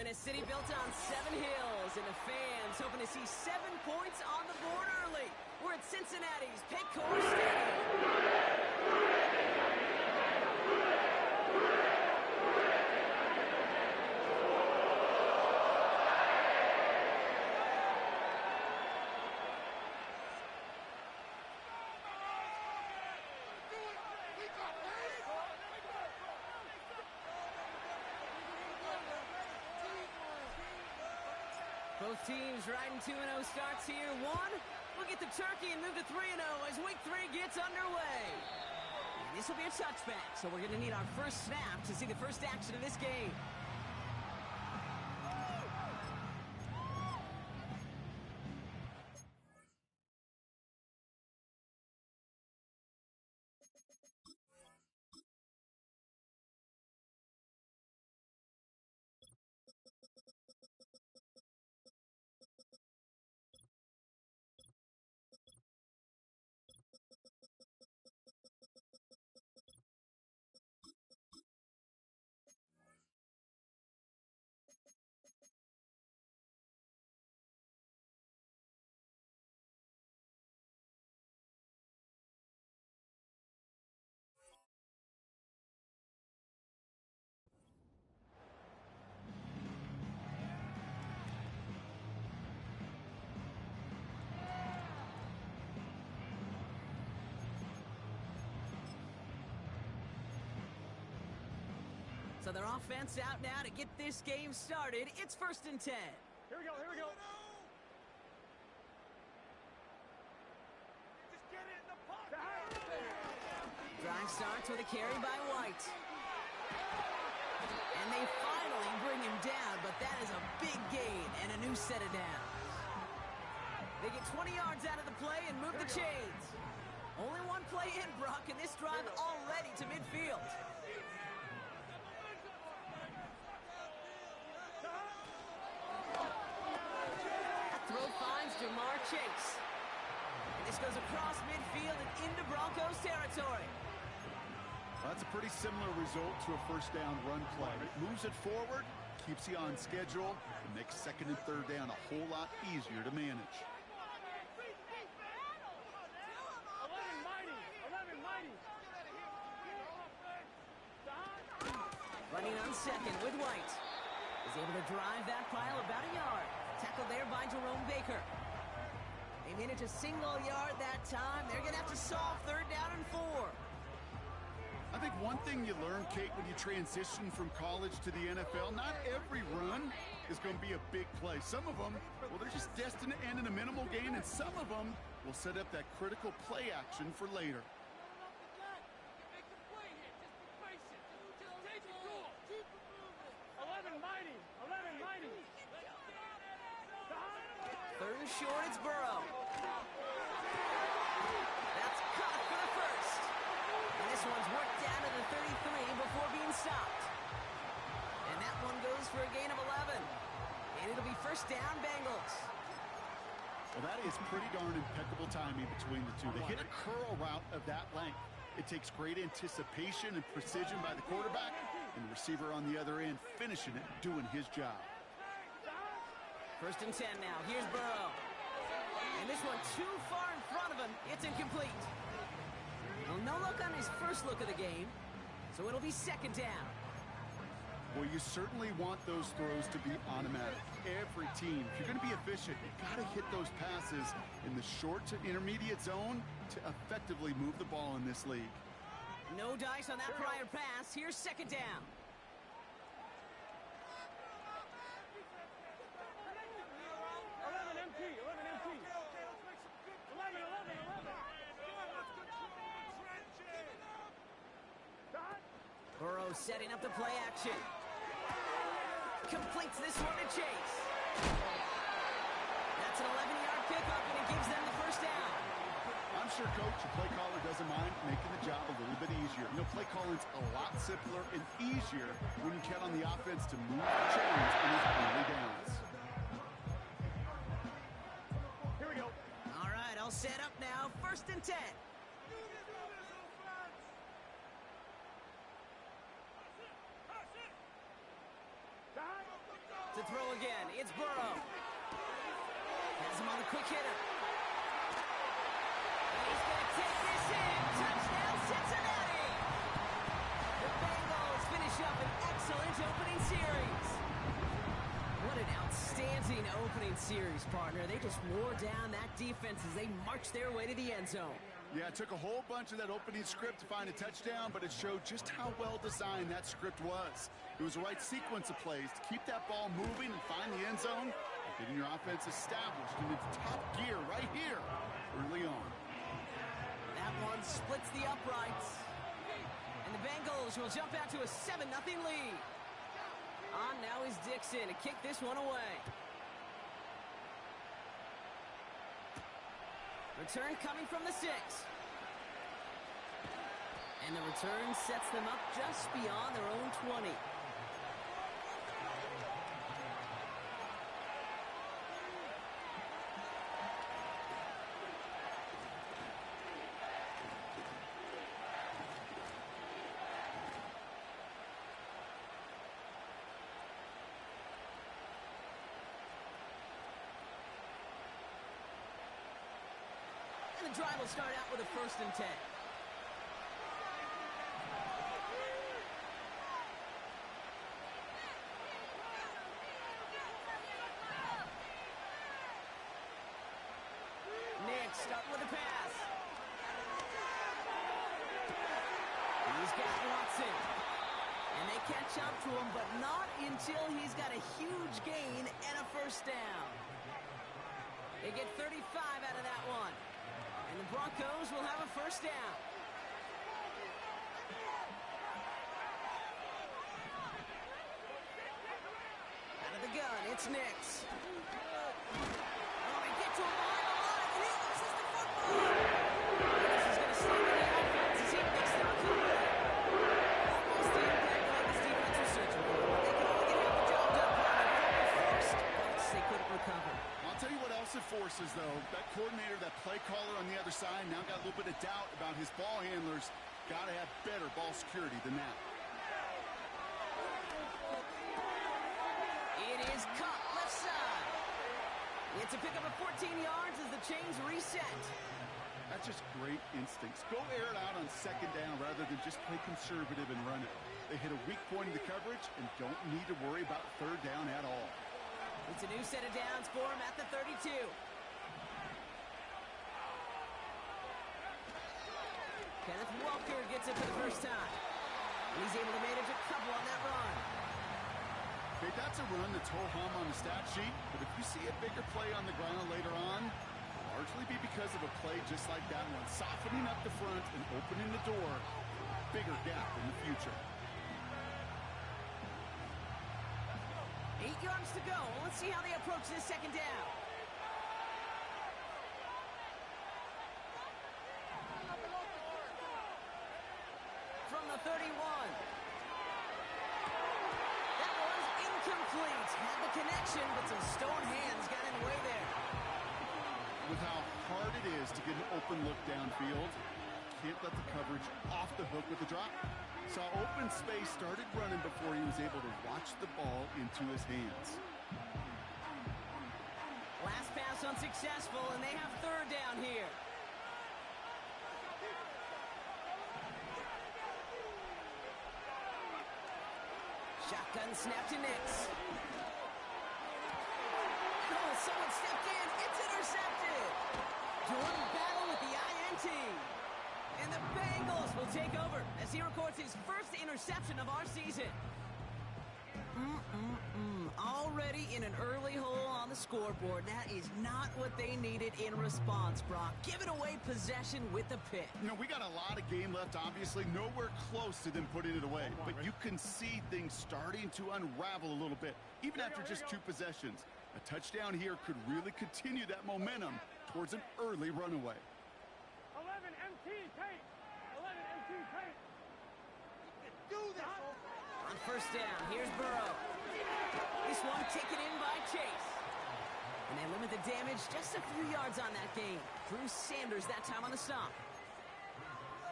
in a city built on 7 hills, and the fans hoping to see 7 points on the board early. We're at Cincinnati's Petco Stadium. Both teams riding 2-0 starts here. We'll get the turkey and move to 3-0 as week 3 gets underway. And this will be a touchback, so we're going to need our first snap to see the first action of this game. So their offense out now to get this game started. It's 1st and 10. Here we go, here we go. Just get it in the pocket. Drive starts with a carry by White. And they finally bring him down, but that is a big gain and a new set of downs. They get 20 yards out of the play and move the chains. Only one play in, Brock, and this drive already to midfield. Jamar Chase. And this goes across midfield and into Broncos territory. Well, that's a pretty similar result to a first down run play. It moves it forward, keeps you on schedule, and makes 2nd and 3rd down a whole lot easier to manage. 11 mighty. Running on 2nd with White. Is able to drive that pile about a yard. Tackled there by Jerome Baker. They managed a single yard that time. They're going to have to solve 3rd down and 4. I think one thing you learn, Kate, when you transition from college to the NFL, not every run is going to be a big play. Some of them, well, they're just destined to end in a minimal gain, and some of them will set up that critical play action for later. 11 mighty. 3rd and short, it's Burrow. That's caught for the first. And this one's worked down to the 33 before being stopped. And that one goes for a gain of 11. And it'll be 1st down, Bengals. Well, that is pretty darn impeccable timing between the two. They hit a curl route of that length. It takes great anticipation and precision by the quarterback, and the receiver on the other end finishing it, doing his job. 1st and 10 now. Here's Burrow. And this one too far in front of him. It's incomplete. Well, no look on his first look of the game, so it'll be 2nd down. Well, you certainly want those throws to be automatic. Every team, if you're going to be efficient, you've got to hit those passes in the short to intermediate zone to effectively move the ball in this league. No dice on that prior pass. Here's 2nd down. 11 MT. 11. Burrow setting up the play action. Completes this one to Chase. That's an 11-yard pickup, and it gives them the 1st down. I'm sure, Coach, the play caller doesn't mind making the job a little bit easier. You know, play calling's a lot simpler and easier when you count on the offense to move the chains in these early downs. Here we go. All right, all set up now. 1st and 10. To again. It's Burrow. Has him on the quick hitter. And he's going to take this in. Touchdown, Cincinnati. The Bengals finish up an excellent opening series. What an outstanding opening series, partner. They just wore down that defense as they marched their way to the end zone. Yeah, it took a whole bunch of that opening script to find a touchdown, but it showed just how well designed that script was. It was the right sequence of plays to keep that ball moving and find the end zone, and getting your offense established in its top gear right here early on. That one splits the uprights. And the Bengals will jump out to a 7-0 lead. On now is Dixon to kick this one away. Return coming from the 6. And the return sets them up just beyond their own 20. The drive will start out with a 1st and 10. Nick start with a pass. He's got Watson. And they catch up to him, but not until he's got a huge gain and a 1st down. They get 35 out of that one. And the Broncos will have a 1st down. Out of the gun, it's Nix. Oh, they get to him behind the line, and he loses the football. This is going to stay with the offense as he makes the recovery. Almost the impact like this defense was searching for. They could only get half the job done, partner. First, they couldn't recover. I'll tell you what else it forces, though. That coordinator, that play caller on the other side, now got a little bit of doubt about his ball handlers. Got to have better ball security than that. It is caught left side. It's a pickup of 14 yards as the chains reset. That's just great instincts. Go air it out on 2nd down rather than just play conservative and run it. They hit a weak point in the coverage and don't need to worry about 3rd down at all. It's a new set of downs for him at the 32. Kenneth Walker gets it for the 1st time. He's able to manage a couple on that run. Okay, that's a run that's ho-hum on the stat sheet, but if you see a bigger play on the ground later on, it'll largely be because of a play just like that one, softening up the front and opening the door, bigger gap in the future. 8 yards to go. Let's see how they approach this 2nd down. From the 31. That was incomplete. Had the connection, but some stone hands got in the way there. With how hard it is to get an open look downfield, can't let the coverage off the hook with the drop. Saw open space, started running before he was able to watch the ball into his hands. Last pass unsuccessful, and they have 3rd down here. Shotgun snap to Nix. Oh, someone stepped in. It's intercepted. Jordan battle with the INT. And the Bengals will take over as he records his 1st interception of our season. Already in an early hole on the scoreboard. That is not what they needed in response, Brock. Giving away possession with the pick. You know, we got a lot of game left, obviously. Nowhere close to them putting it away. But you can see things starting to unravel a little bit, even after just 2 possessions. A touchdown here could really continue that momentum towards an early runaway. 11 MT tape. 11 MT tape. Do this. On 1st down, here's Burrow. This one taken in by Chase. And they limit the damage just a few yards on that gain. Drew Sanders that time on the stop.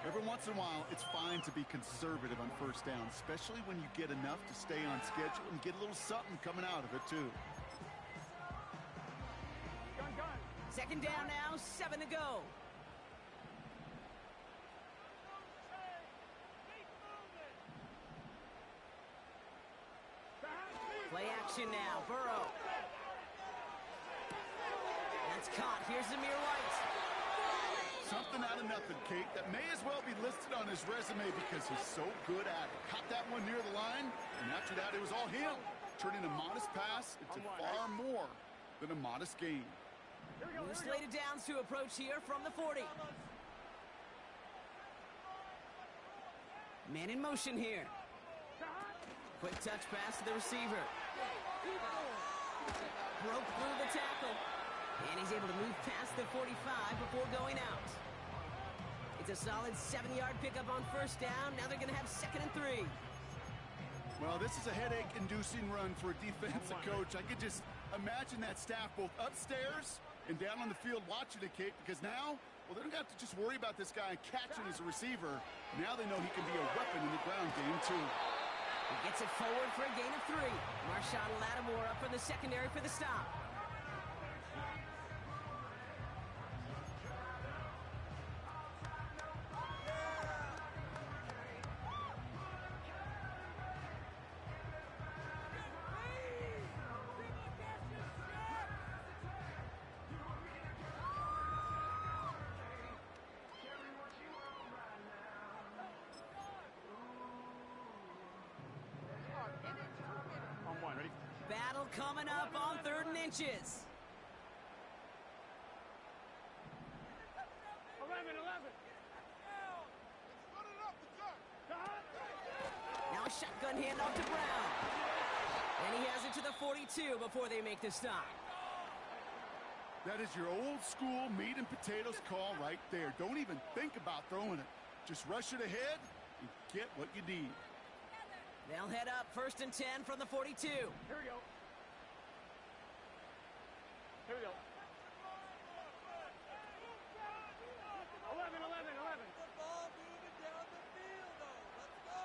Every once in a while, it's fine to be conservative on 1st down, especially when you get enough to stay on schedule and get a little something coming out of it, too. Second down now, 7 to go. Play action now, Burrow. That's caught. Here's Zamir White. Something out of nothing, Kate. That may as well be listed on his resume because he's so good at it. Caught that one near the line, and after that, it was all him. Turning a modest pass into far more than a modest gain. New slated downs to approach here from the 40. Man in motion here. Quick touch pass to the receiver. Broke through the tackle. And he's able to move past the 45 before going out. It's a solid 7-yard pickup on first down. Now they're going to have 2nd and 3. Well, this is a headache-inducing run for a defensive coach. I could just imagine that staff both upstairs and down on the field watching it, Kate, because now, well, they don't have to just worry about this guy catching as a receiver. Now they know he can be a weapon in the ground game, too. He gets it forward for a gain of 3. Marshawn Lattimore up from the secondary for the stop. Battle coming up on 3rd and inches. 11. Now a shotgun handoff to Brown. And he has it to the 42 before they make the stop. That is your old-school meat and potatoes call right there. Don't even think about throwing it. Just rush it ahead and get what you need. They'll head up 1st and 10 from the 42. Here we go. 11. Ball moving down the field, though. Let's go.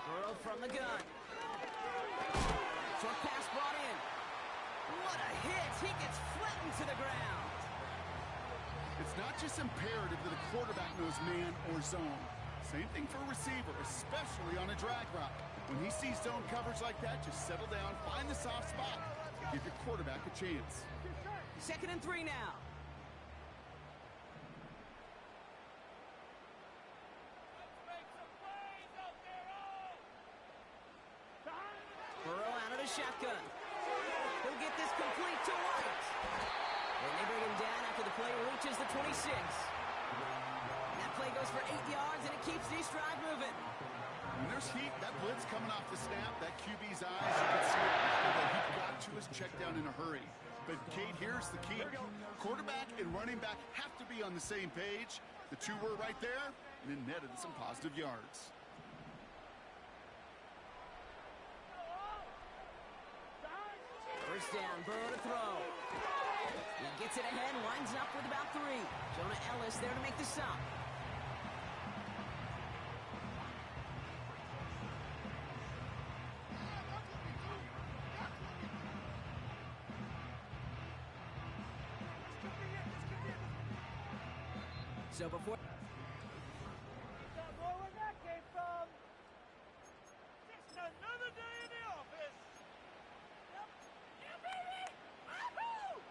Burrow from the gun. Short pass brought in. What a hit. He gets flattened to the ground. It's not just imperative that a quarterback knows man or zone. Same thing for a receiver, especially on a drag route. When he sees zone coverage like that, just settle down, find the soft spot, and give your quarterback a chance. 2nd and 3 now. Burrow out of the shotgun. He'll get this complete to White. And they bring him down after the play reaches the 26. That play goes for 8 yards, and it keeps these drive moving. When there's heat, that blitz coming off the snap, that QB's eyes, you can see it. Although he got to his check down in a hurry. But, Kate, here's the key. Quarterback and running back have to be on the same page. The two were right there, and it netted some positive yards. First down, Burrow to throw. He gets it ahead, winds up with about 3. Jonah Ellis there to make the stop. So before... Where that came from? Just another day in the office. Yeah, baby! Wahoo!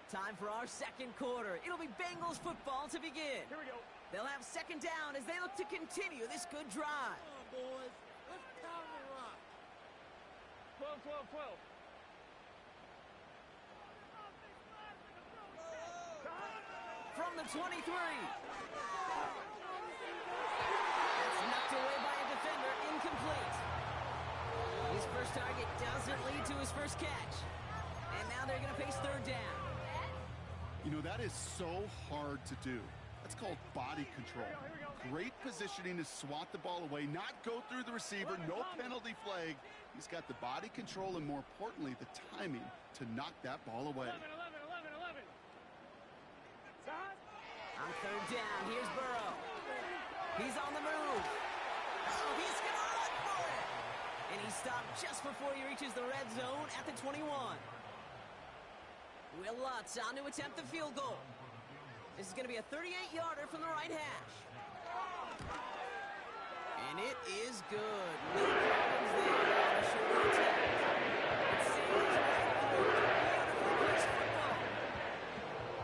Time for our 2nd quarter. It'll be Bengals football to begin. Here we go. They'll have 2nd down as they look to continue this good drive. Come on, boys. Let's pound the rock. 12. From the 23. That's knocked away by a defender, incomplete. His first target doesn't lead to his first catch. And now they're going to face 3rd down. You know, that is so hard to do. That's called body control. Great positioning to swat the ball away, not go through the receiver, no penalty flag. He's got the body control and, more importantly, the timing to knock that ball away. 11. On 3rd down, here's Burrow. He's on the move. Oh, he's gone. And he stopped just before he reaches the red zone at the 21. Will Lutz on to attempt the field goal. This is going to be a 38-yarder from the right hash. And it is good. No problems there on a short attempt. It sails right through the beautifully placed football.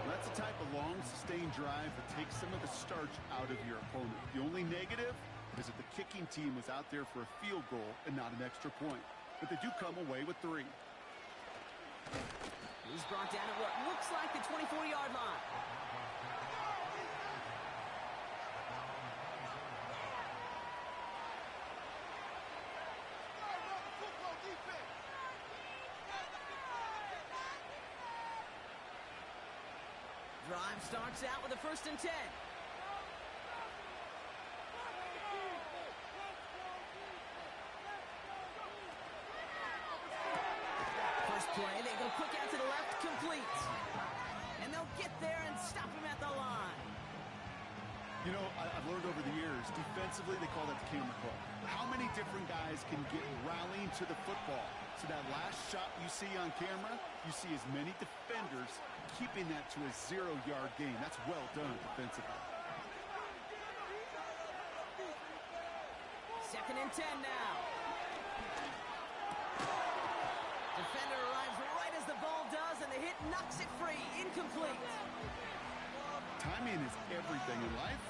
That's the type of long, sustained drive that takes some of the starch out of your opponent. The only negative is that the kicking team was out there for a field goal and not an extra point. But they do come away with 3. He's brought down at what looks like the 24-yard line. Drive starts out with a 1st and 10. First play, they go quick out to the left, complete. And they'll get there and stop him at the line. You know, I've learned over the years, defensively, they call that the camera call. How many different guys can get rallying to the football? So that last shot you see on camera, you see as many defenders keeping that to a 0-yard gain. That's well done defensively. 2nd and 10 now. Defender arrives right as the ball does, and the hit knocks it free. Incomplete. Timing is everything in life,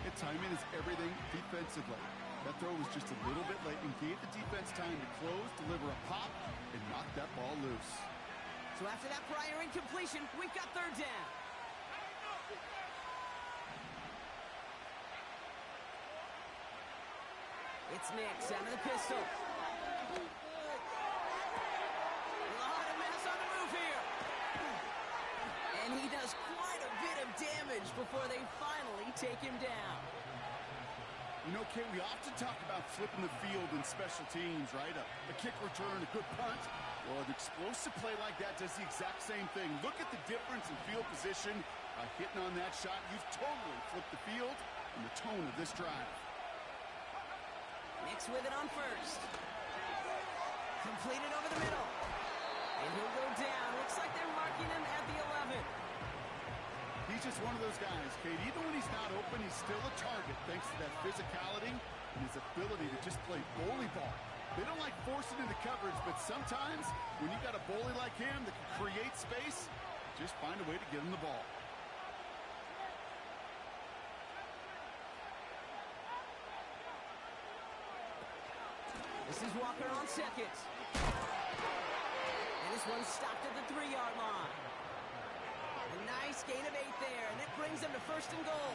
and timing is everything defensively. That throw was just a little bit late and gave the defense time to close, deliver a pop, and knock that ball loose. So after that prior incompletion, we've got 3rd down. It's Nix out of the pistol. A lot of mess on the move here. And he does quite a bit of damage before they finally take him down. You know, Kate, we often talk about flipping the field in special teams, right? A kick return, a good punt. Well, an explosive play like that does the exact same thing. Look at the difference in field position. By hitting on that shot, you've totally flipped the field and the tone of this drive. Nix with it on 1st. Completed over the middle. And he'll go down. Looks like they're marking him at the 11. He's just one of those guys, Kate. Even when he's not open, he's still a target thanks to that physicality and his ability to just play bully ball. They don't like forcing into coverage, but sometimes when you got a bully like him that can create space, just find a way to get him the ball. This is Walker on 2nd. And this one's stopped at the 3-yard line. A nice gain of 8 there, and that brings them to 1st and goal.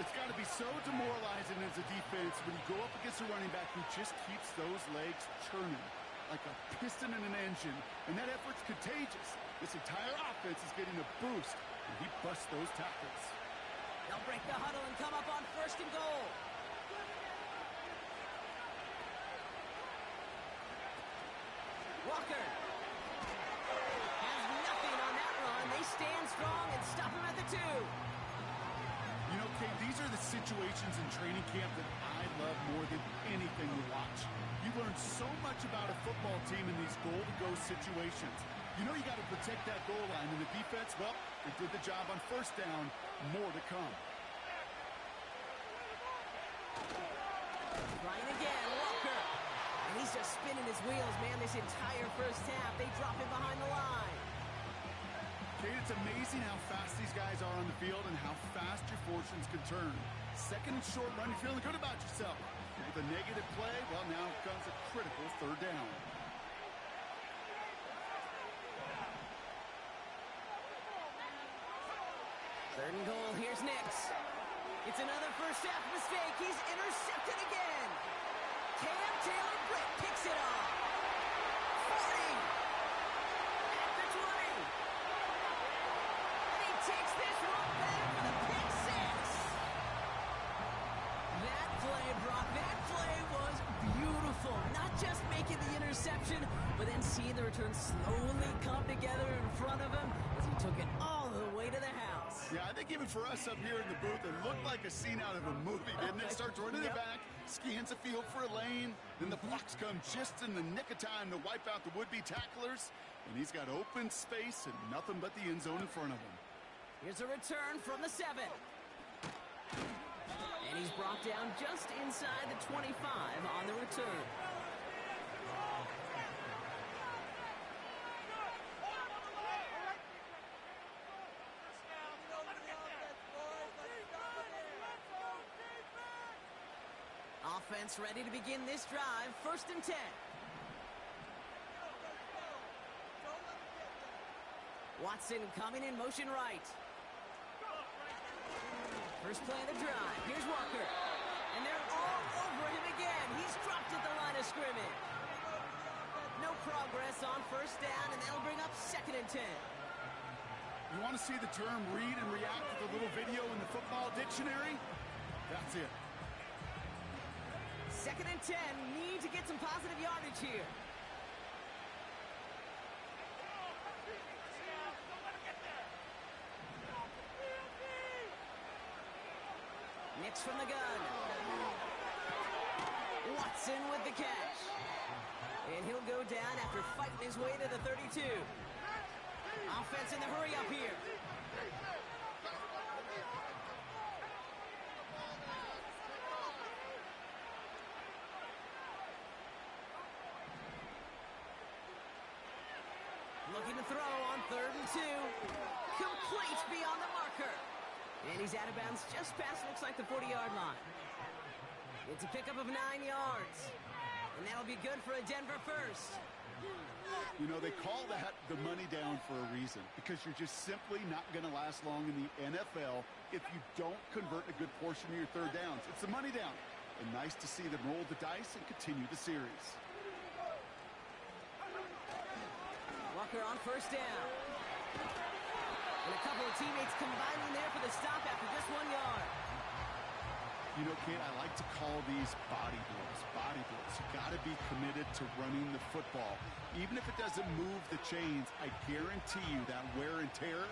It's got to be so demoralizing as a defense when you go up against a running back who just keeps those legs churning like a piston in an engine, and that effort's contagious. This entire offense is getting a boost, and he busts those tackles. They'll break the huddle and come up on 1st and goal. Walker has nothing on that run. They stand strong and stop him at the 2. You know, Kate, these are the situations in training camp that I love more than anything to watch. You learn so much about a football team in these goal-to-go situations. You know you got to protect that goal line, and the defense, well, they did the job on 1st down. More to come. Trying again, Walker. And he's just spinning his wheels, man, this entire 1st half. They drop him behind the line. Kate, it's amazing how fast these guys are on the field and how fast your fortunes can turn. 2nd and short run, you're feeling good about yourself. With a negative play, well, now comes a critical 3rd down. Third and goal, here's Nix. It's another 1st half mistake. He's intercepted again. Cam Taylor-Britt picks it off. 40. At the 20. And he takes this one back for the pick 6. That play, Brock, that play was beautiful. Not just making the interception, but then seeing the return slowly come together in front of him as he took it all the way to the house. Yeah, I think even for us up here in the booth, it looked like a scene out of a movie, didn't it? Starts running it back, scans the field for a lane. Then the blocks come just in the nick of time to wipe out the would-be tacklers. And he's got open space and nothing but the end zone in front of him. Here's a return from the 7. And he's brought down just inside the 25 on the return. Offense ready to begin this drive. 1st and 10. Watson coming in motion right. First play of the drive. Here's Walker. And they're all over him again. He's dropped at the line of scrimmage. No progress on 1st down, and they'll bring up 2nd and 10. You want to see the term read and react with a little video in the football dictionary? That's it. 2nd and 10. Need to get some positive yardage here. Nix from the gun. Watson with the catch. And he'll go down after fighting his way to the 32. Offense in the hurry up here. Looking to throw on 3rd and 2. Complete beyond the marker. And he's out of bounds just past, looks like, the 40-yard line. It's a pickup of 9 yards. And that'll be good for a Denver first. You know, they call that the money down for a reason, because you're just simply not going to last long in the NFL if you don't convert a good portion of your 3rd downs. It's the money down. And nice to see them roll the dice and continue the series. Walker on 1st down. And a couple of teammates combining there for the stop after just 1 yard. You know, Kate, I like to call these body blows. Body blows. You got to be committed to running the football. Even if it doesn't move the chains, I guarantee you that wear and tear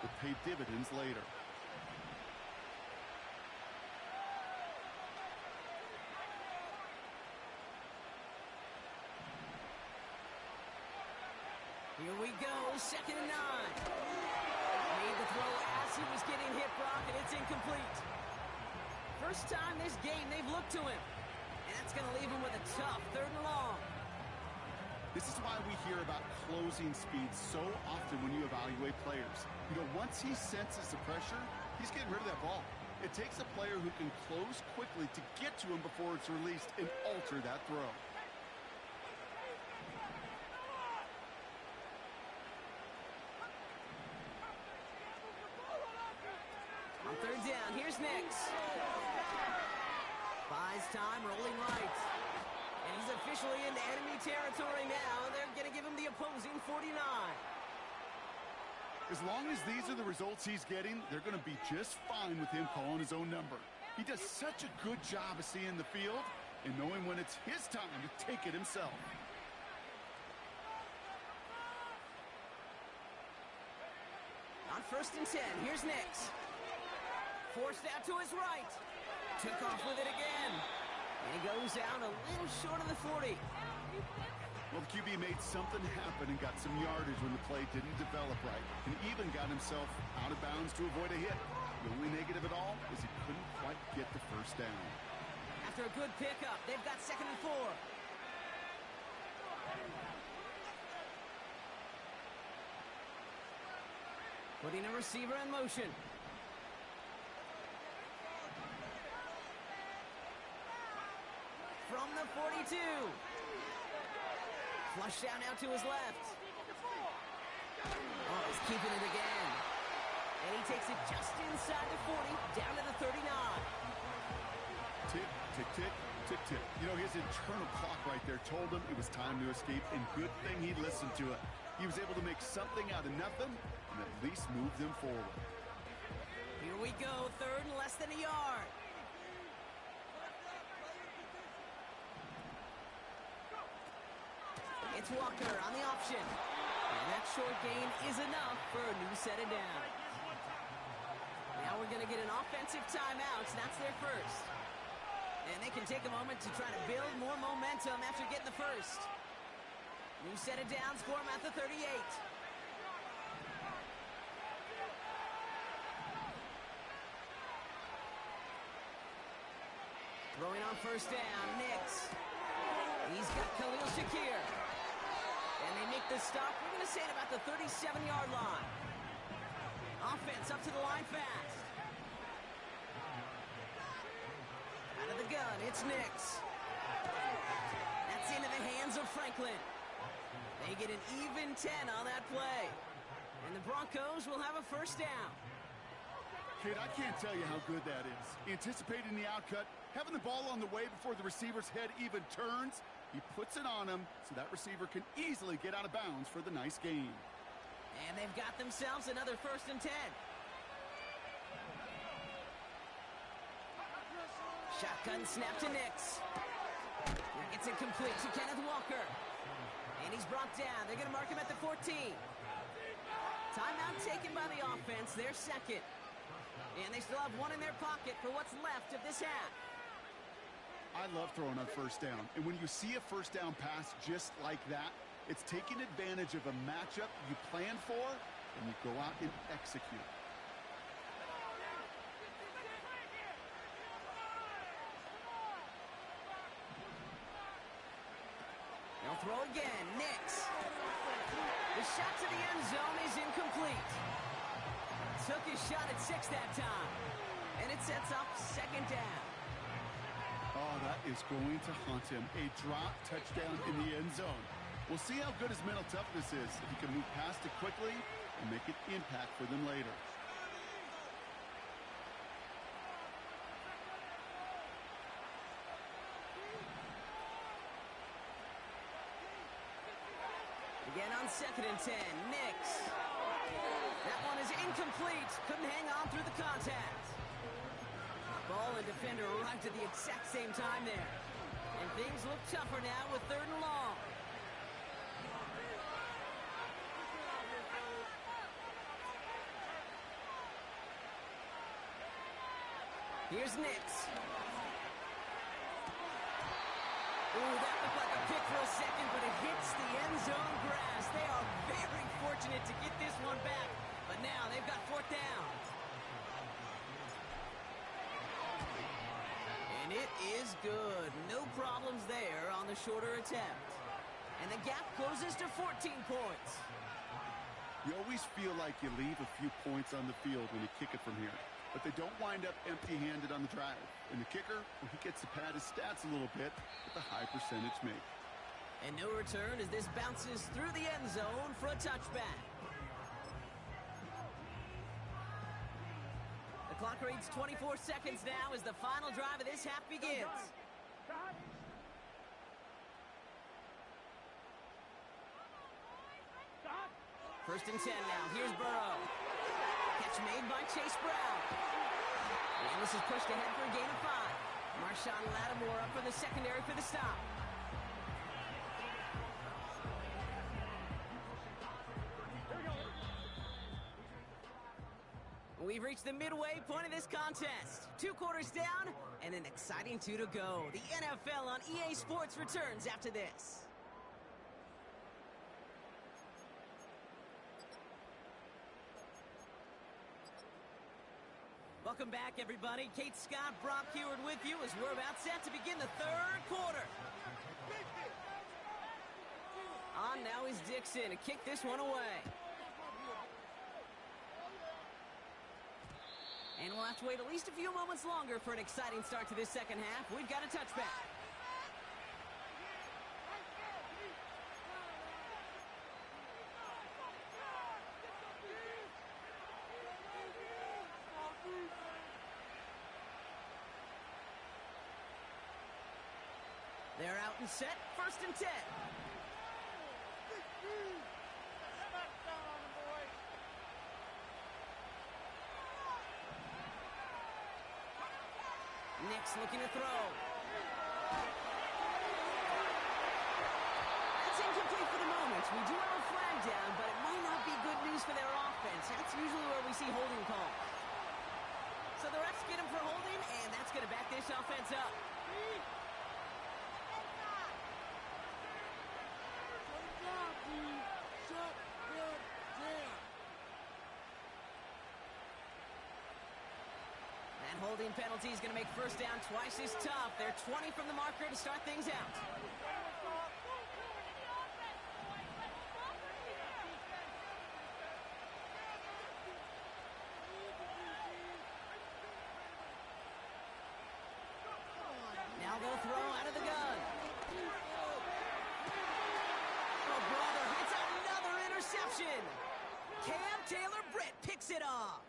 will pay dividends later. Here we go, 2nd and 9. Made the throw as he was getting hit, Brock, and it's incomplete. First time this game they've looked to him. And that's going to leave him with a tough 3rd and long. This is why we hear about closing speed so often when you evaluate players. You know, once he senses the pressure, he's getting rid of that ball. It takes a player who can close quickly to get to him before it's released and alter that throw. On 3rd down, here's Nix. Buys time, rolling right. And he's officially into enemy territory now. They're going to give him the opposing 49. As long as these are the results he's getting, they're going to be just fine with him calling his own number. He does such a good job of seeing the field and knowing when it's his time to take it himself. On 1st and 10, here's Nix. Forced out to his right. Took off with it again. And he goes out a little short of the 40. Well, the QB made something happen and got some yardage when the play didn't develop right, and even got himself out of bounds to avoid a hit. The only negative at all is he couldn't quite get the 1st down. After a good pickup, they've got 2nd and 4. Putting a receiver in motion. From the 42. Flushed out now to his left. Oh, he's keeping it again. And he takes it just inside the 40, down to the 39. Tick, tick, tick, tick, tick. You know, his internal clock right there told him it was time to escape, and good thing he listened to it. He was able to make something out of nothing and at least move them forward. Here we go, 3rd and less than a yard. It's Walker on the option. And that short gain is enough for a new set of downs. Now we're going to get an offensive timeout. That's their first. And they can take a moment to try to build more momentum after getting the first. New set of downs for him at the 38. Throwing on first down, Nix. He's got Khalil Shakir. And they make the stop, we're going to say at about the 37-yard line. Offense up to the line fast. Out of the gun, it's Nix. That's into the hands of Franklin. They get an even 10 on that play. And the Broncos will have a first down. Kid, I can't tell you how good that is. Anticipating the outcut, having the ball on the way before the receiver's head even turns, he puts it on him so that receiver can easily get out of bounds for the nice gain. And they've got themselves another 1st and 10. Shotgun snap to Nix. That gets it complete to Kenneth Walker. And he's brought down. They're going to mark him at the 14. Timeout taken by the offense, their second. And they still have one in their pocket for what's left of this half. I love throwing on first down. And when you see a first down pass just like that, it's taking advantage of a matchup you plan for, and you go out and execute. They'll throw again. Nix. The shot to the end zone is incomplete. Took his shot at 6 that time. And it sets up 2nd down. Oh, that is going to haunt him. A drop touchdown in the end zone. We'll see how good his mental toughness is if he can move past it quickly and make an impact for them later. Again on 2nd and 10. Nix. That one is incomplete. Couldn't hang on through the contact. Ball and defender arrived at the exact same time there. And things look tougher now with 3rd and long. Here's Nix. Ooh, that looked like a pick for a second, but it hits the end zone grass. They are very fortunate to get this one back, but now they've got 4th down. And it is good. No problems there on the shorter attempt. And the gap closes to 14 points. You always feel like you leave a few points on the field when you kick it from here, but they don't wind up empty-handed on the drive. And the kicker, well, he gets to pad his stats a little bit with a high percentage make. And no return as this bounces through the end zone for a touchback. The clock reads 24 seconds now as the final drive of this half begins. First and 10 now. Here's Burrow. Catch made by Chase Brown. And this is pushed ahead for a gain of 5. Marshawn Lattimore up for the secondary for the stop. We've reached the midway point of this contest. 2 quarters down and an exciting 2 to go. The NFL on EA Sports returns after this. Welcome back, everybody. Kate Scott, Brock Heward with you as we're about set to begin the 3rd quarter. On now is Dixon to kick this one away. And we'll have to wait at least a few moments longer for an exciting start to this second half. We've got a touchback. They're out and set. First and 10. Nix looking to throw. That's incomplete for the moment. We do have a flag down, but it might not be good news for their offense. That's usually where we see holding calls. So the refs get him for holding, and that's going to back this offense up. That holding penalty is going to make first down twice as tough. They're 20 from the marker to start things out. Now they'll throw out of the gun. Oh, brother, it's another interception. Cam Taylor-Britt picks it off.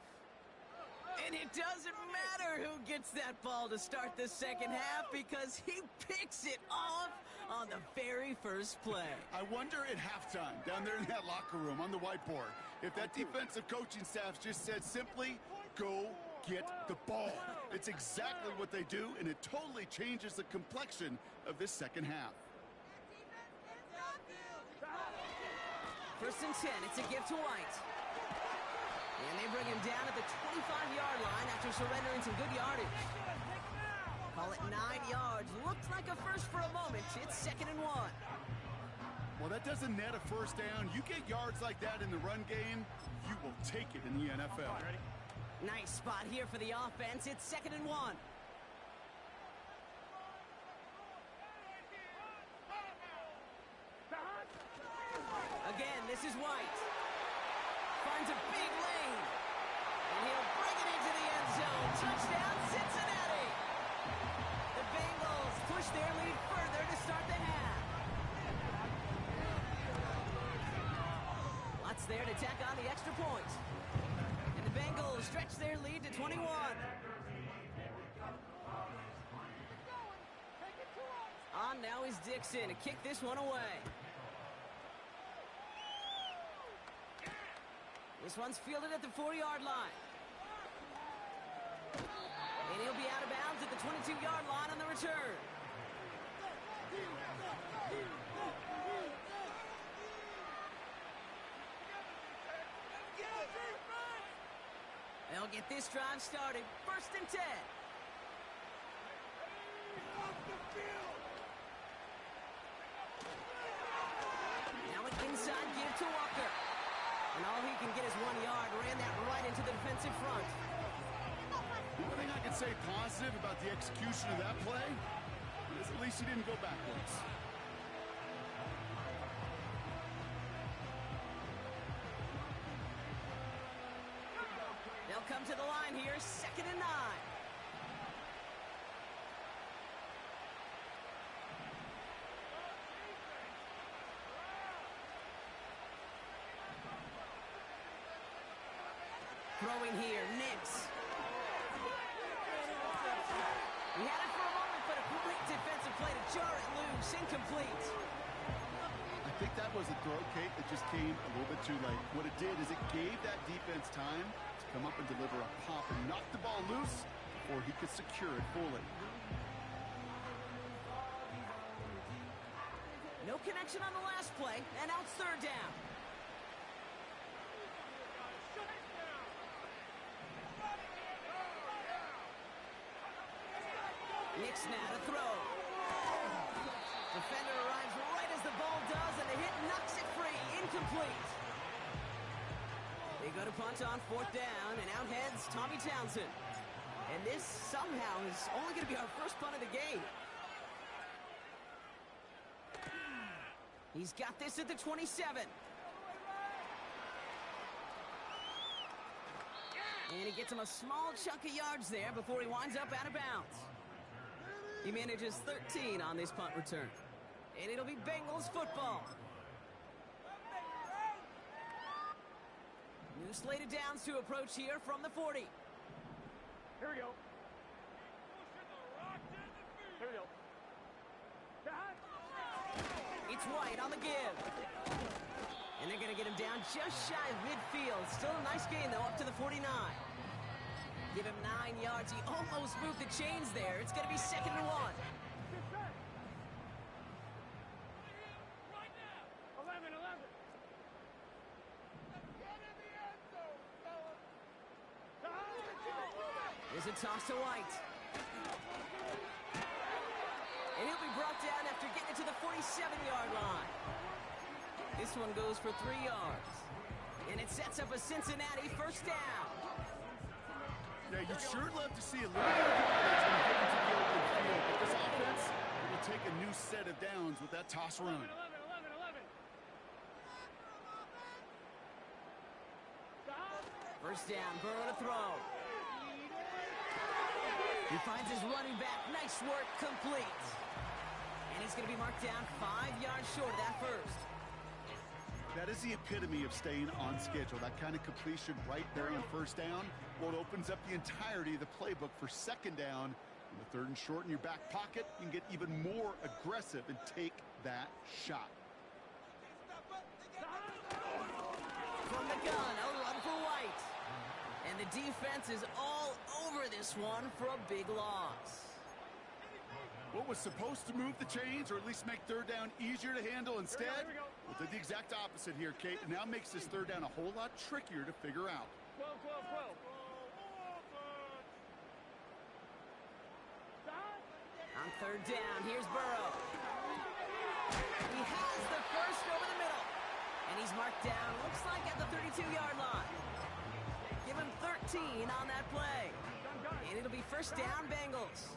And it doesn't matter who gets that ball to start the second half because he picks it off on the very first play. I wonder at halftime, down there in that locker room on the whiteboard, if that defensive coaching staff just said simply, go get the ball. It's exactly what they do, and it totally changes the complexion of this second half. First and 10, it's a give to White. And they bring him down at the 25-yard line after surrendering some good yardage. Call it 9 yards. Looked like a first for a moment. It's 2nd and 1. Well, that doesn't net a first down. You get yards like that in the run game, you will take it in the NFL. Nice spot here for the offense. It's 2nd and 1. Again, this is White. Finds a big lane. And he'll bring it into the end zone. Touchdown, Cincinnati. The Bengals push their lead further to start the half. Lots there to tack on the extra point. And the Bengals stretch their lead to 21. On now is Dixon to kick this one away. This one's fielded at the 4-yard line. And he'll be out of bounds at the 22-yard line on the return. They'll get this drive started. 1st and 10. Now an inside give to Walker. And all he can get is 1 yard. Ran that right into the defensive front. The only thing I can say positive about the execution of that play is at least he didn't go backwards. They'll come to the line here. 2nd and 9. Throwing here, Nix. He had it for a moment, but a great defensive play to jar it loose. Incomplete. I think that was a throw, Kate, that just came a little bit too late. What it did is it gave that defense time to come up and deliver a pop and knock the ball loose before he could secure it fully. No connection on the last play, and now it's 3rd down. Nix now to throw. Defender arrives right as the ball does, and the hit knocks it free. Incomplete. They go to punt on 4th down, and out heads Tommy Townsend. And this somehow is only going to be our first punt of the game. He's got this at the 27. And he gets him a small chunk of yards there before he winds up out of bounds. He manages 13 on this punt return. And it'll be Bengals football. New slated downs to approach here from the 40. Here we go. Here we go. It's White on the give. And they're going to get him down just shy of midfield. Still a nice gain, though, up to the 49. Give him 9 yards. He almost moved the chains there. It's going to be 2nd and 1. Right now. 11. Get in the end zone, fellas. There's a toss to White. And he'll be brought down after getting it to the 47-yard line. This one goes for 3 yards. And it sets up a Cincinnati 1st down. Yeah, you'd sure love to see a little more yardage when you get into the open field, but this offense will take a new set of downs with that toss run. 11. First down, Burrow to throw. He finds his running back. Nice work, complete. And he's going to be marked down 5 yards short of that first. That is the epitome of staying on schedule. That kind of completion right there on first down. Well, it opens up the entirety of the playbook for second down. In the third and short in your back pocket, you can get even more aggressive and take that shot. From the gun, a run for White. And the defense is all over this one for a big loss. What was supposed to move the chains, or at least make third down easier to handle instead, well, did the exact opposite here, Kate, and now makes this third down a whole lot trickier to figure out. 12. On third down, here's Burrow. He has the first over the middle. And he's marked down, looks like at the 32-yard line. Give him 13 on that play. And it'll be first down, Bengals.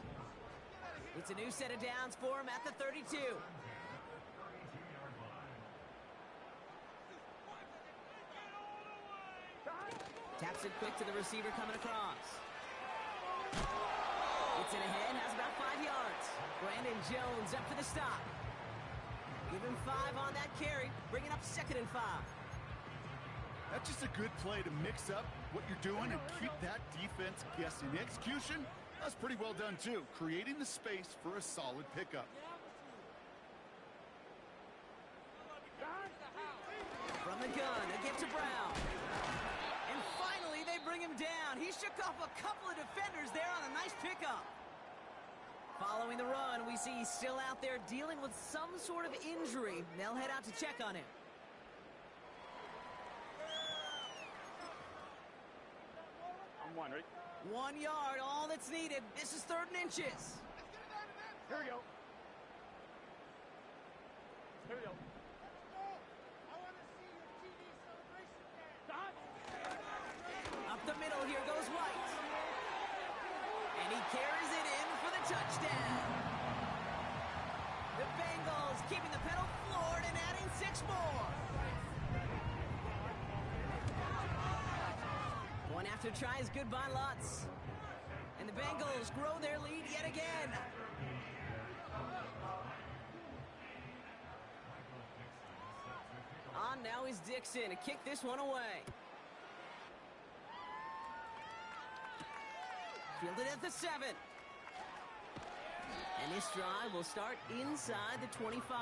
It's a new set of downs for him at the 32. Taps it quick to the receiver coming across. It's in ahead, has about 5 yards. Brandon Jones up for the stop. Give him 5 on that carry, bringing up 2nd and 5. That's just a good play to mix up what you're doing and keep that defense guessing. The execution, that's pretty well done too, creating the space for a solid pickup. From the gun, a give to Brown. And finally, they bring him down. He shook off a couple of defenders there on a nice pickup. Following the run, we see he's still out there dealing with some sort of injury. They'll head out to check on him. I'm 1, right? 1 yard, all that's needed. This is 3rd and inches. Here we go. Up the middle, here goes White. And he carries it in for the touchdown. The Bengals keeping the pedal floored and adding 6 more. One after tries goodbye lots. And the Bengals grow their lead yet again. On now is Dixon to kick this one away. Fielded at the 7. And this drive will start inside the 25.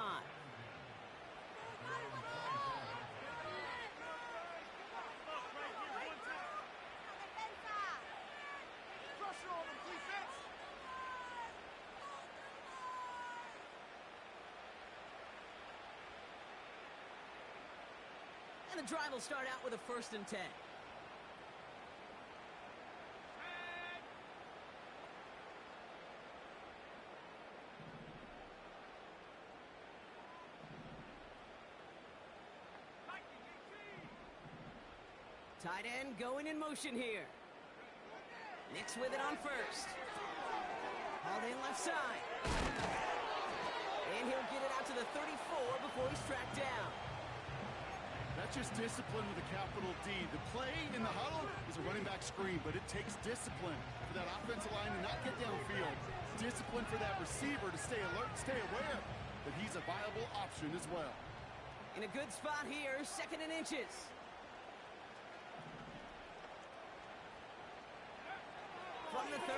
And the drive will start out with a 1st and 10. Tight end going in motion here. Nix with it on 1st. Hauled in left side. And he'll get it out to the 34 before he's tracked down. That's just discipline with a capital D. The play in the huddle is a running back screen, but it takes discipline for that offensive line to not get downfield. Discipline for that receiver to stay alert, stay aware that he's a viable option as well. In a good spot here, 2nd and inches. From the 34.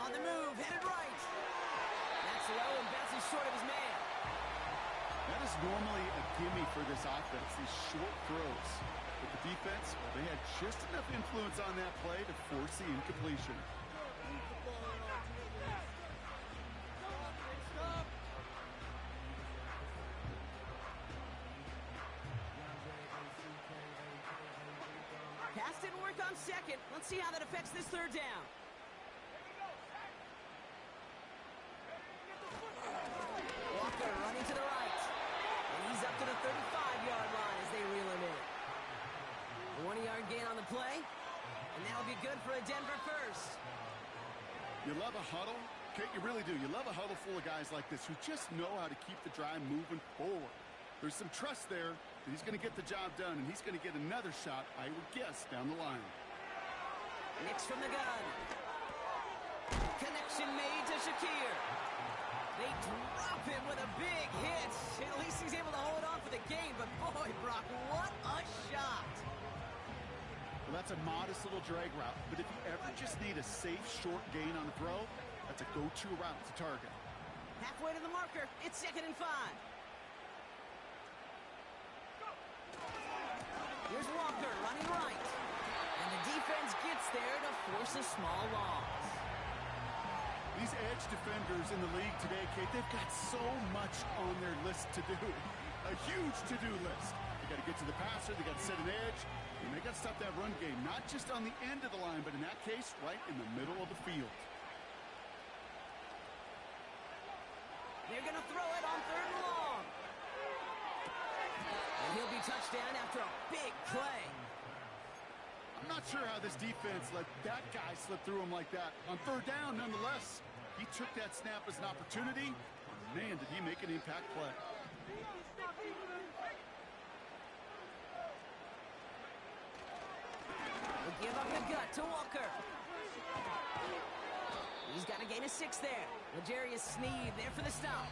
On the move, headed right. That's low and bounces short of his man. That is normally a gimme for this offense, these short throws. But the defense, well, they had just enough influence on that play to force the incompletion. Pass didn't work on 2nd. Let's see how that affects this 3rd down. Walker running to the right. And he's up to the 35-yard line as they reel him in. A 1-yard gain on the play. that'll be good for a Denver first. You love a huddle? Kate, you really do. You love a huddle full of guys like this who just know how to keep the drive moving forward. There's some trust there that he's going to get the job done, and he's going to get another shot, I would guess, down the line. Knicks from the gun. Connection made to Shakir. They drop him with a big hit. At least he's able to hold on for the game, but boy, Brock, what a shot. Well, that's a modest little drag route, but if you ever just need a safe, short gain on the throw, that's a go-to route to target. Halfway to the marker. It's 2nd and 5. Here's Walker running right. And the defense gets there to force a small loss. These edge defenders in the league today, Kate, they've got so much on their list to do. A huge to-do list. They got to get to the passer, they got to set an edge, and they got to stop that run game, not just on the end of the line, but in that case, right in the middle of the field. They're going to throw it on 3rd and long. And he'll be touchdown after a big play. I'm not sure how this defense let that guy slip through him like that. On 3rd down, nonetheless, he took that snap as an opportunity. Man, did he make an impact play. We'll give up the gut to Walker. He's got a gain of 6 there. L'Jarius Sneed there for the stop.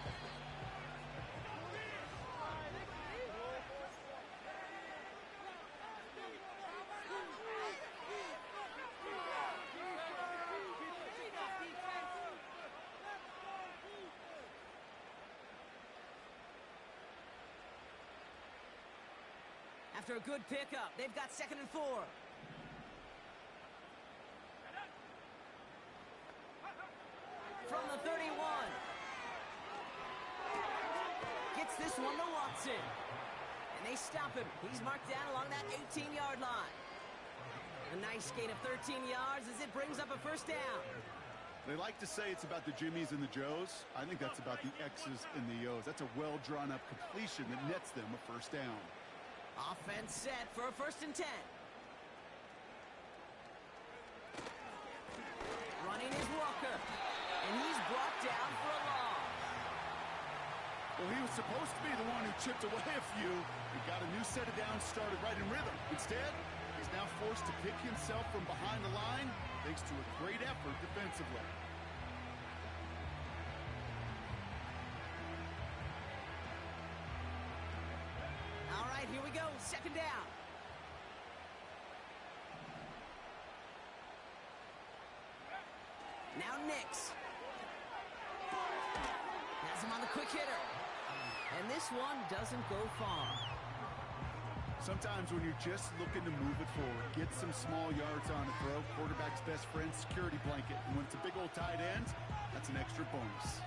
After a good pickup, they've got 2nd and 4. From the 31. Gets this one to Watson. And they stop him. He's marked down along that 18-yard line. A nice gain of 13 yards as it brings up a 1st down. They like to say it's about the Jimmies and the Joes. I think that's about the X's and the O's. That's a well-drawn-up completion that nets them a 1st down. Offense set for a 1st and 10. Running is Walker. And he's brought down for a loss. Well, he was supposed to be the one who chipped away a few and got a new set of downs started right in rhythm. Instead, he's now forced to pick himself from behind the line thanks to a great effort defensively. All right, here we go. 2nd down. Now Nix. Has him on the quick hitter. And this one doesn't go far. Sometimes when you're just looking to move it forward, get some small yards on a throw, quarterback's best friend, security blanket. And when it's a big old tight end, that's an extra bonus.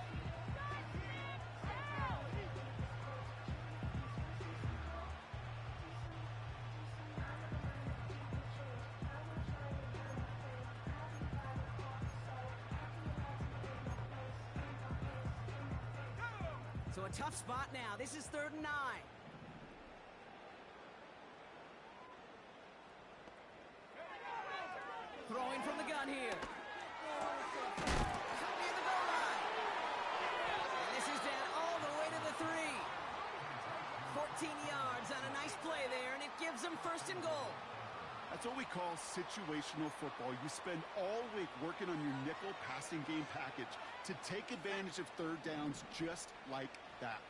So a tough spot now. This is 3rd and 9. Throwing from the gun here. Cut near the goal line. And this is down all the way to the 3. 14 yards on a nice play there, and it gives them 1st and goal. That's what we call situational football. You spend all week working on your nickel passing game package to take advantage of 3rd downs just like that.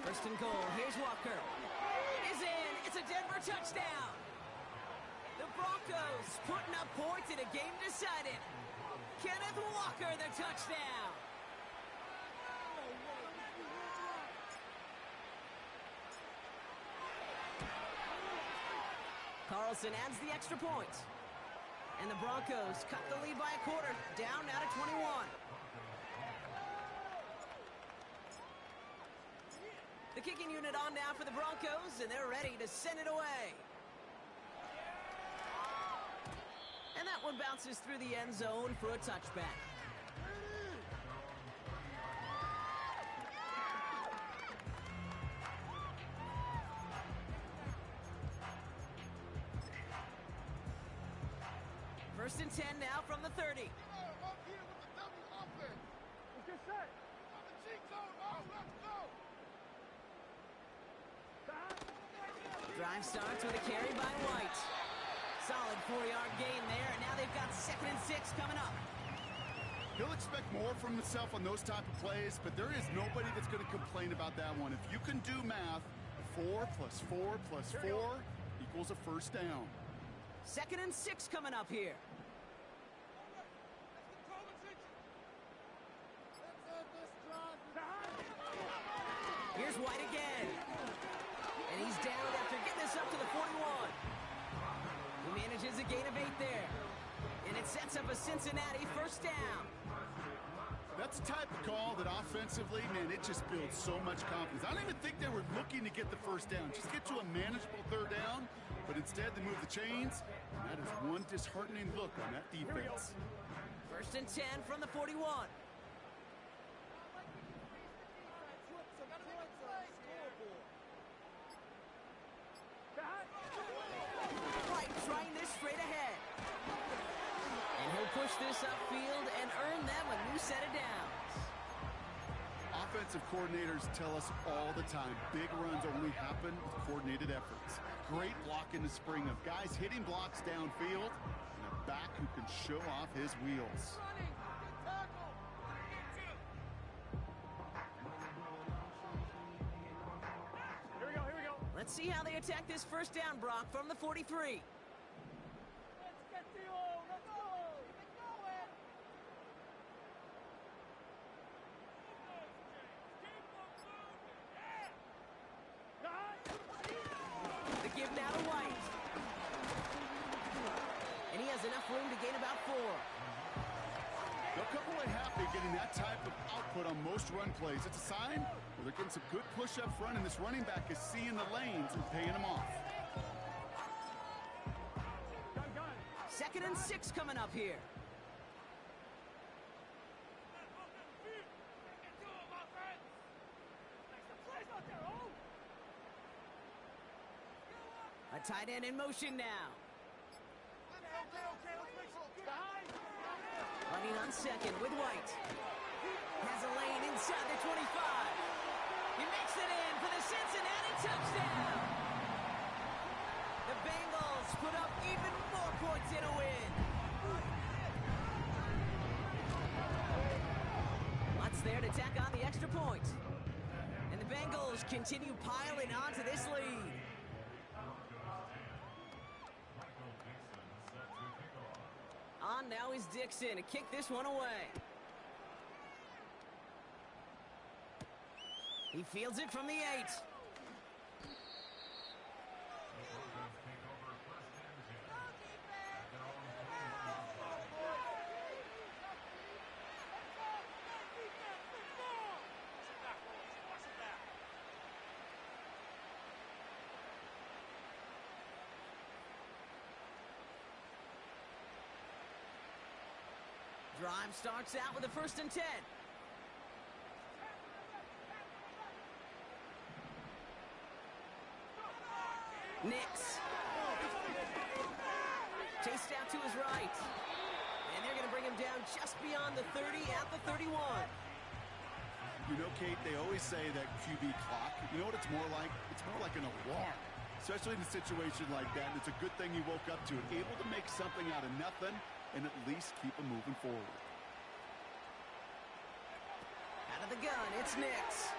1st and goal. Here's Walker. It is in. It's a Denver touchdown. The Broncos putting up points in a game decided. Kenneth Walker, the touchdown. Carlson adds the extra point. And the Broncos cut the lead by a quarter, down now to 21. The kicking unit on now for the Broncos, and they're ready to send it away. And that one bounces through the end zone for a touchback. 10 now from the 30. Get set. On the cheek zone, let's go. Drive starts with a carry by White. Solid 4-yard gain there, and now they've got 2nd and 6 coming up. He'll expect more from himself on those type of plays, but there is nobody that's going to complain about that one. If you can do math, 4 plus 4 plus 4 equals a first down. 2nd and 6 coming up here. Here's White again. And he's down after getting this up to the 41. He manages a gain of 8 there. And it sets up a Cincinnati first down. That's the type of call that offensively, man, it just builds so much confidence. I don't even think they were looking to get the first down. Just get to a manageable 3rd down, but instead they move the chains, and that is one disheartening look on that defense. 1st and 10 from the 41. White trying this straight ahead. And he'll push this upfield and earn them a new set of downs. Offensive coordinators tell us all the time, big runs only happen with coordinated efforts. Great block in the spring of guys hitting blocks downfield and a back who can show off his wheels. Here we go. Let's see how they attack this first down, Brock, from the 43. Let's get the O. Let's go. Keep it going. The give now to White. And he has enough room to gain about 4. They'll come away happy getting that type of output on most run plays. It's a sign where they're getting some good push up front, and this running back is seeing the lanes and paying them off. 2nd and 6 coming up here. A tight end in motion now. Running on 2nd with White. Has a lane inside the 25. He makes it in for the Cincinnati touchdown. The Bengals put up even more points in a win. Lutz there to tack on the extra point. And the Bengals continue piling onto this lead. On now is Dixon to kick this one away. He fields it from the 8. Drive starts out with a 1st and 10. Nix. Chased out to his right. And they're going to bring him down just beyond the 30 at the 31. You know, Kate, they always say that QB clock, you know what it's more like? It's more like an alarm, especially in a situation like that. And it's a good thing he woke up to it, able to make something out of nothing and at least keep him moving forward. Out of the gun, it's Nix.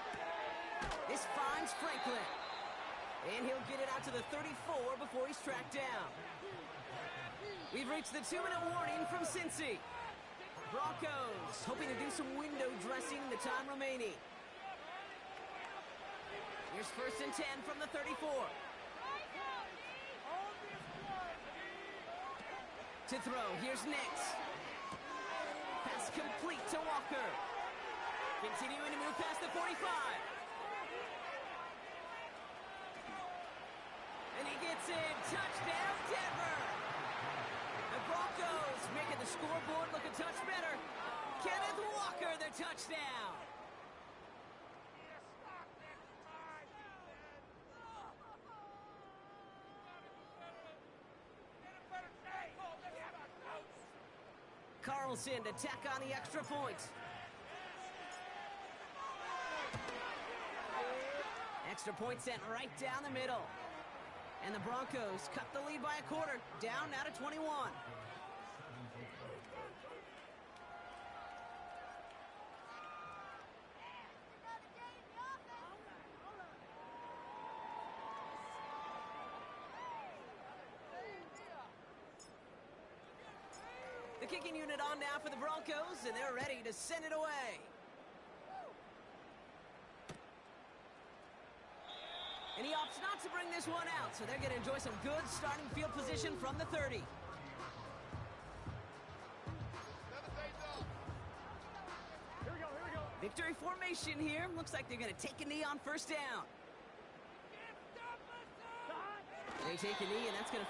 This finds Franklin. And he'll get it out to the 34 before he's tracked down. We've reached the 2-minute warning from Cincy. Broncos hoping to do some window dressing in the time remaining. Here's 1st and 10 from the 34. To throw, here's Nix. Pass complete to Walker. Continuing to move past the 45. And he gets in. Touchdown, Denver. The Broncos making the scoreboard look a touch better. Kenneth Walker, the touchdown. Carlson to tack on the extra point. Extra point sent right down the middle. And the Broncos cut the lead by a quarter, down now to 21. The kicking unit on now for the Broncos, and they're ready to send it away. And he opts not to bring this one out, so they're going to enjoy some good starting field position from the 30. Victory formation here. Looks like they're going to take a knee on first down. They take a knee, and that's going to